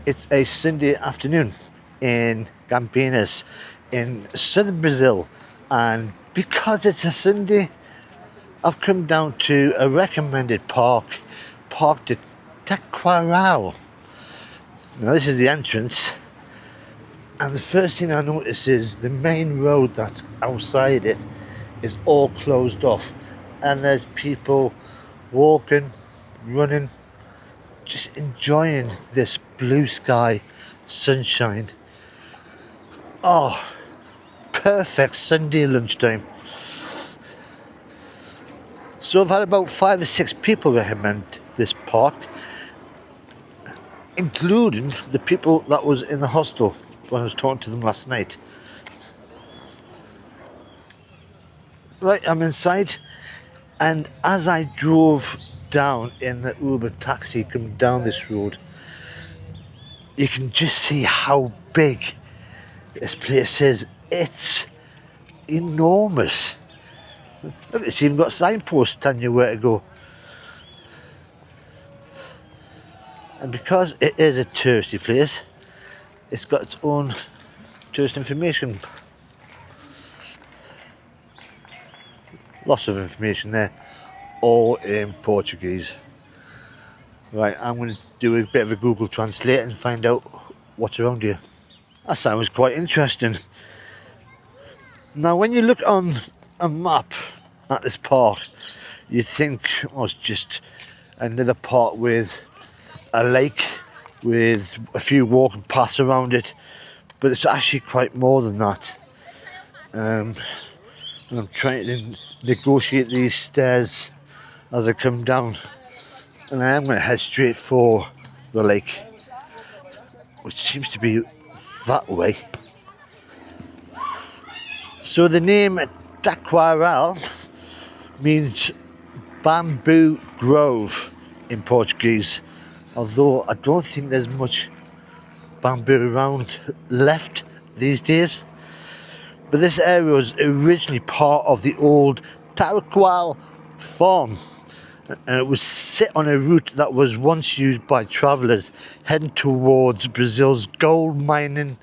It's a Sunday afternoon in Campinas in southern Brazil, and because it's a Sunday, I've come down to a recommended park, Parque de Taquaral. Now this is the entrance, and the first thing I notice is the main road that's outside it is all closed off, and there's people walking, running, just enjoying this blue sky, sunshine. Oh, perfect Sunday lunchtime. So I've had about 5 or 6 people recommend this park, including the people that was in the hostel when I was talking to them last night. Right, I'm inside, and as I drove down in the Uber taxi coming down this road, you can just see how big this place is. It's enormous. Look, it's even got signposts telling you where to go. And because it is a touristy place, it's got its own tourist information. Lots of information there, all in Portuguese. Right, I'm going to do a bit of a Google Translate and find out what's around here. That sounds quite interesting. Now, when you look on a map at this park, you think, oh, it's just another park with a lake with a few walking paths around it, but it's actually quite more than that. And I'm trying to negotiate these stairs as I come down, and I am going to head straight for the lake, which seems to be that way. So the name Taquaral means bamboo grove in Portuguese, although I don't think there's much bamboo around left these days. But this area was originally part of the old Taquaral farm, and it was set on a route that was once used by travellers heading towards Brazil's gold mining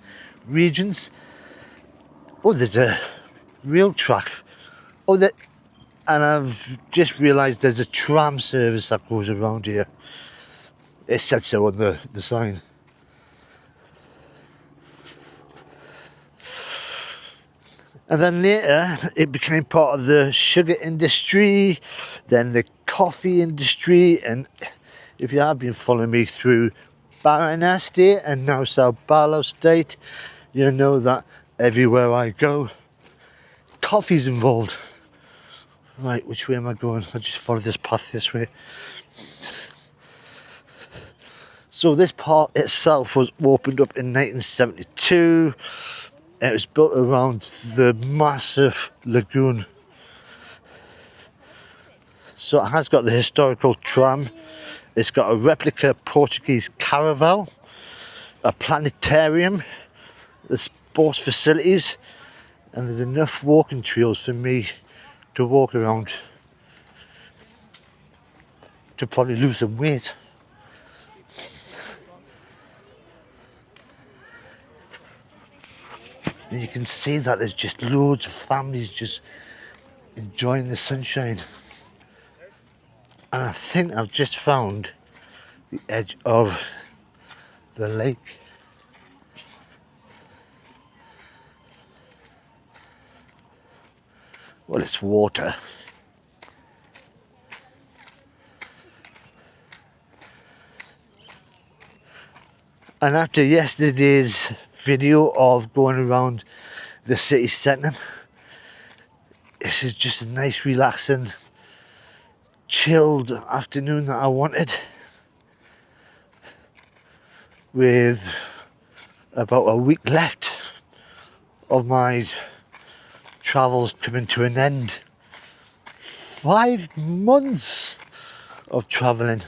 regions. Oh, there's a rail track. Oh, and I've just realised there's a tram service that goes around here. It said so on the sign. And then later it became part of the sugar industry, then the coffee industry, and if you have been following me through Paraná State and now Sao Paulo State, you know that everywhere I go, coffee's involved. Right, which way am I going? I'll just follow this path this way. So this park itself was opened up in 1972. It was built around the massive lagoon. So it has got the historical tram. It's got a replica Portuguese caravel, a planetarium, the sports facilities, and there's enough walking trails for me to walk around to probably lose some weight. And you can see that there's just loads of families just enjoying the sunshine. And I think I've just found the edge of the lake. Well, it's water. And after yesterday's video of going around the city centre, this is just a nice, relaxing, chilled afternoon that I wanted, with about a week left of my travels coming to an end. 5 months of travelling.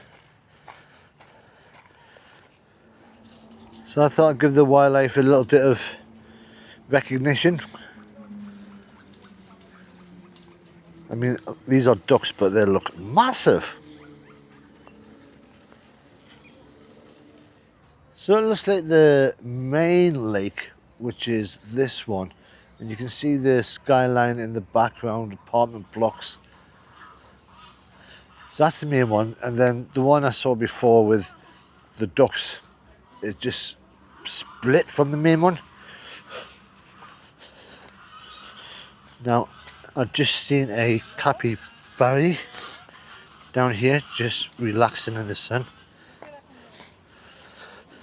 So I thought I'd give the wildlife a little bit of recognition. I mean, these are ducks, but they look massive. So it looks like the main lake, which is this one, and you can see the skyline in the background, apartment blocks. So that's the main one, and then the one I saw before with the ducks, it just split from the main one. Now, I've just seen a capybara down here, just relaxing in the sun.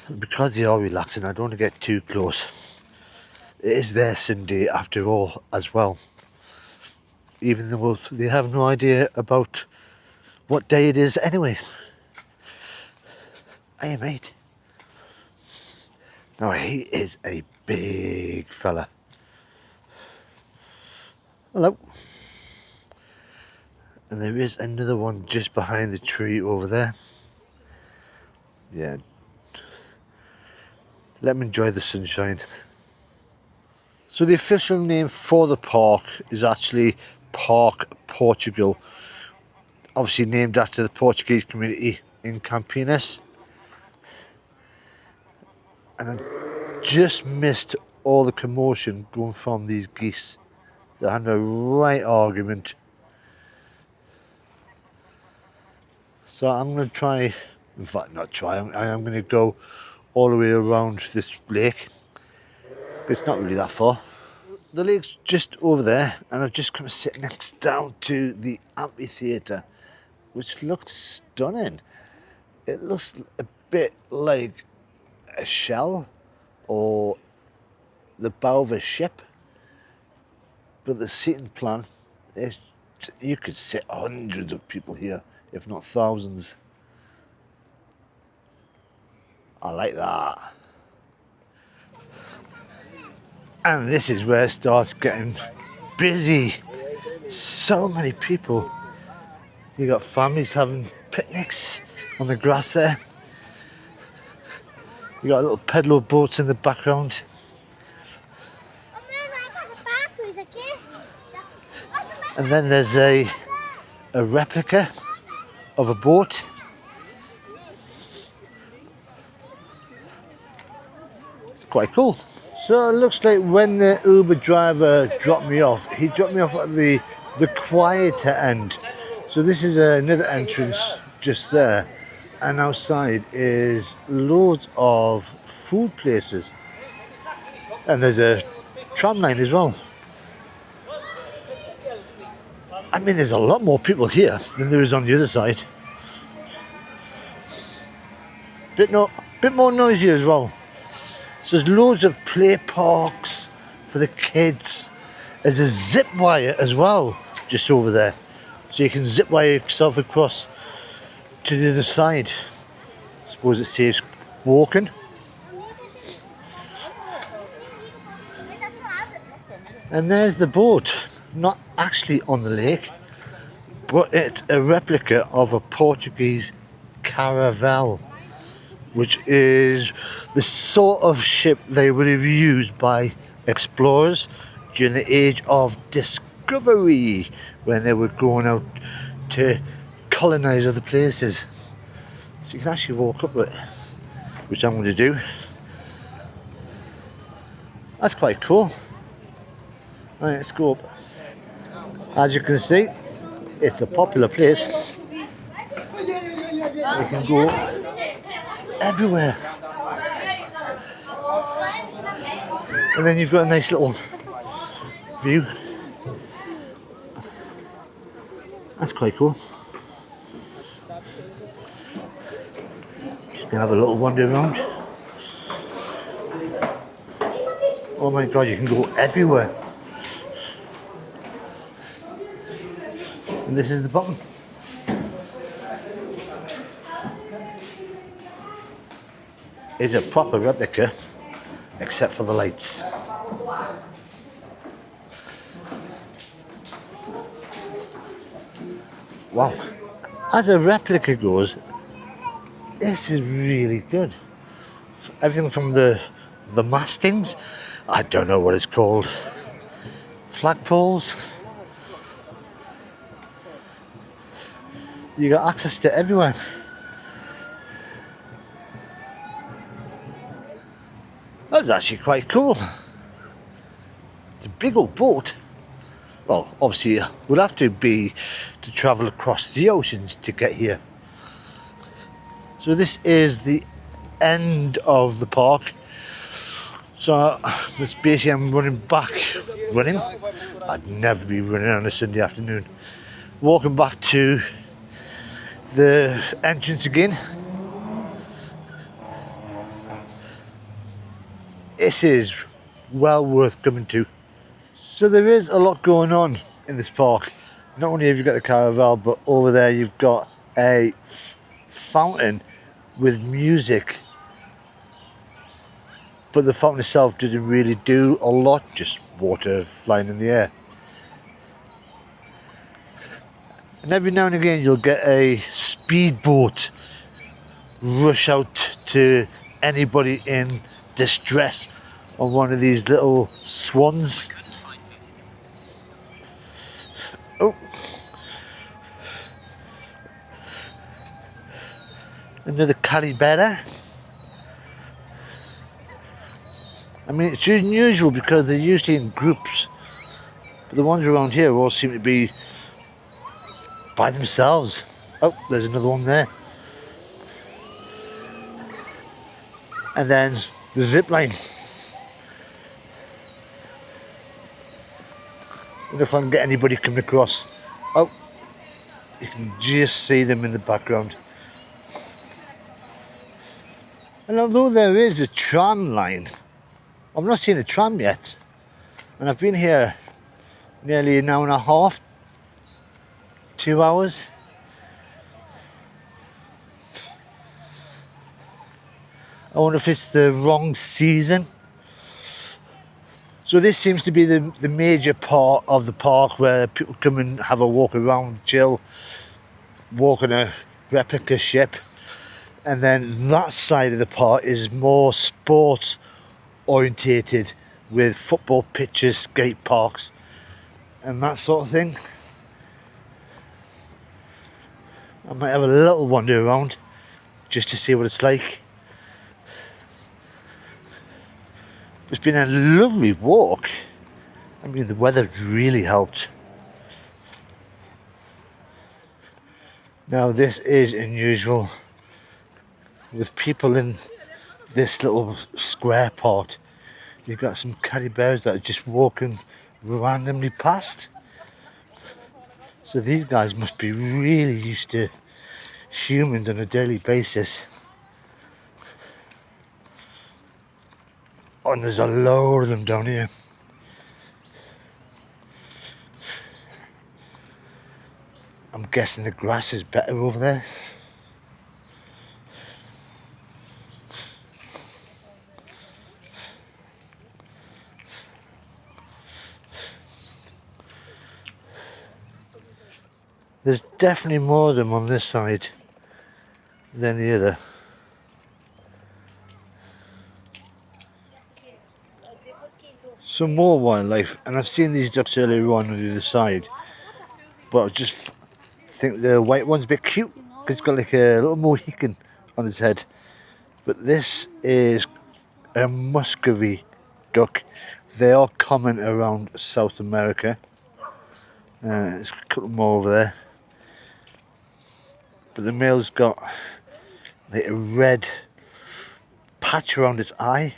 And because they are relaxing, I don't want to get too close. It is their Sunday after all as well. Even though they have no idea about what day it is anyway. Hey mate. Now he is a big fella. Hello. And there is another one just behind the tree over there. Yeah. Let me enjoy the sunshine. So the official name for the park is actually Parque Portugal. Obviously named after the Portuguese community in Campinas. And I just missed all the commotion going from these geese. They're having a right argument. So I'm going to try, in fact not try, I am going to go all the way around this lake. It's not really that far. The lake's just over there, and I've just come to sit next down to the Amphitheater, which looks stunning. It looks a bit like a shell or the bow of a ship, but the seating plan is, you could sit hundreds of people here, if not thousands. I like that. And this is where it starts getting busy. So many people. You got families having picnics on the grass there. You got little pedalo boats in the background. And then there's a replica of a boat. It's quite cool. So it looks like when the Uber driver dropped me off, he dropped me off at the quieter end. So this is another entrance just there, and outside is loads of food places, and there's a tram line as well. I mean, there's a lot more people here than there is on the other side. Bit more noisy as well. So there's loads of play parks for the kids. There's a zip wire as well, just over there. So you can zip wire yourself across to the other side. I suppose it saves walking. And there's the boat. Not actually on the lake, but it's a replica of a Portuguese caravel, which is the sort of ship they would have used by explorers during the age of discovery, when they were going out to colonize other places. So you can actually walk up it, which I'm going to do. That's quite cool. Alright, let's go up. As you can see, it's a popular place. You can go everywhere. And then you've got a nice little view. That's quite cool. Just gonna have a little wander around. Oh my god, you can go everywhere. And this is the bottom. It's a proper replica, except for the lights. Wow. As a replica goes, this is really good. Everything from the mastings, I don't know what it's called, flagpoles. You got access to everywhere. That's actually quite cool. It's a big old boat. Well, obviously we'll have to travel across the oceans to get here. So this is the end of the park. So it's basically I'm running back. Running? I'd never be running on a Sunday afternoon. Walking back to the entrance again. This is well worth coming to. So there is a lot going on in this park. Not only have you got the caravel, but over there you've got a fountain with music. But the fountain itself doesn't really do a lot, just water flying in the air. And every now and again you'll get a speedboat rush out to anybody in distress on one of these little swans. Oh, another capybara. I mean, it's unusual because they're usually in groups, but the ones around here all seem to be by themselves. Oh, there's another one there. And then the zip line. I wonder if I can get anybody coming across. Oh, you can just see them in the background. And although there is a tram line, I've not seen a tram yet. And I've been here nearly an hour and a half, 2 hours. I wonder if it's the wrong season. So this seems to be the major part of the park where people come and have a walk around, chill, walk on a replica ship. And then that side of the park is more sports orientated with football pitches, skate parks and that sort of thing. I might have a little wander around just to see what it's like. It's been a lovely walk. I mean, the weather really helped. Now this is unusual with people in this little square part. You've got some capybaras that are just walking randomly past. So these guys must be really used to humans on a daily basis. Oh, and there's a load of them down here. I'm guessing the grass is better over there. There's definitely more of them on this side than the other. Some more wildlife, and I've seen these ducks earlier on the other side, but I just think the white one's a bit cute because it's got like a little Mohican on his head. But this is a Muscovy duck. They are common around South America. There's a couple more over there, but the male's got like a red patch around its eye.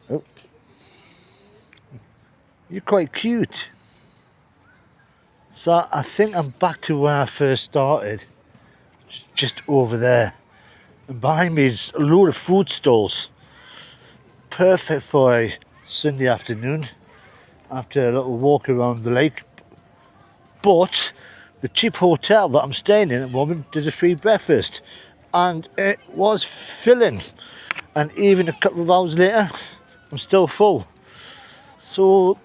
Oh, you're quite cute. So I think I'm back to where I first started, just over there. And behind me is a load of food stalls. Perfect for a Sunday afternoon after a little walk around the lake. But the cheap hotel that I'm staying in at the moment does a free breakfast, and it was filling. And even a couple of hours later, I'm still full. So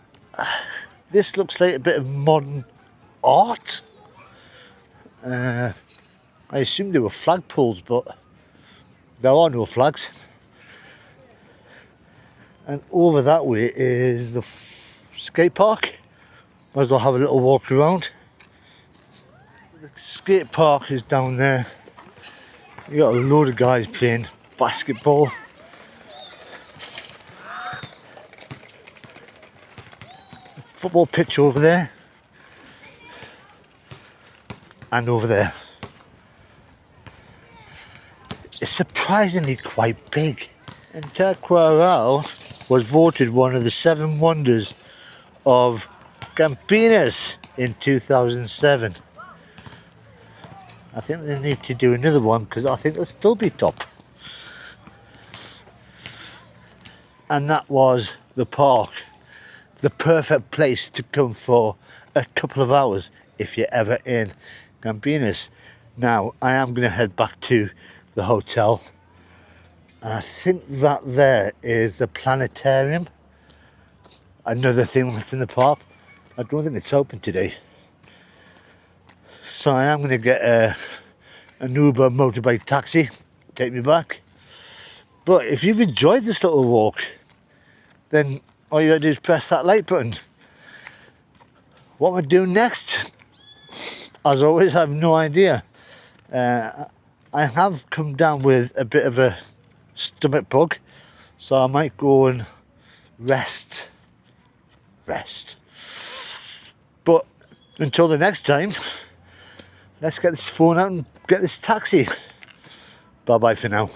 this looks like a bit of modern art. I assume they were flagpoles, but there are no flags. And over that way is the skate park. Might as well have a little walk around. The skate park is down there. You got a load of guys playing basketball. football pitch over there and over there. It's surprisingly quite big. And Taquaral was voted one of the 7 wonders of Campinas in 2007. I think they need to do another one because I think they'll still be top. And that was the park. The perfect place to come for a couple of hours if you're ever in Campinas. Now, I am going to head back to the hotel. And I think that there is the planetarium. Another thing that's in the park. I don't think it's open today. So I am going to get an Uber motorbike taxi, take me back. But if you've enjoyed this little walk, then all you gotta do is press that like button. What am I doing next? As always, I have no idea. I have come down with a bit of a stomach bug, so I might go and rest. But until the next time, let's get this phone out and get this taxi. Bye bye for now.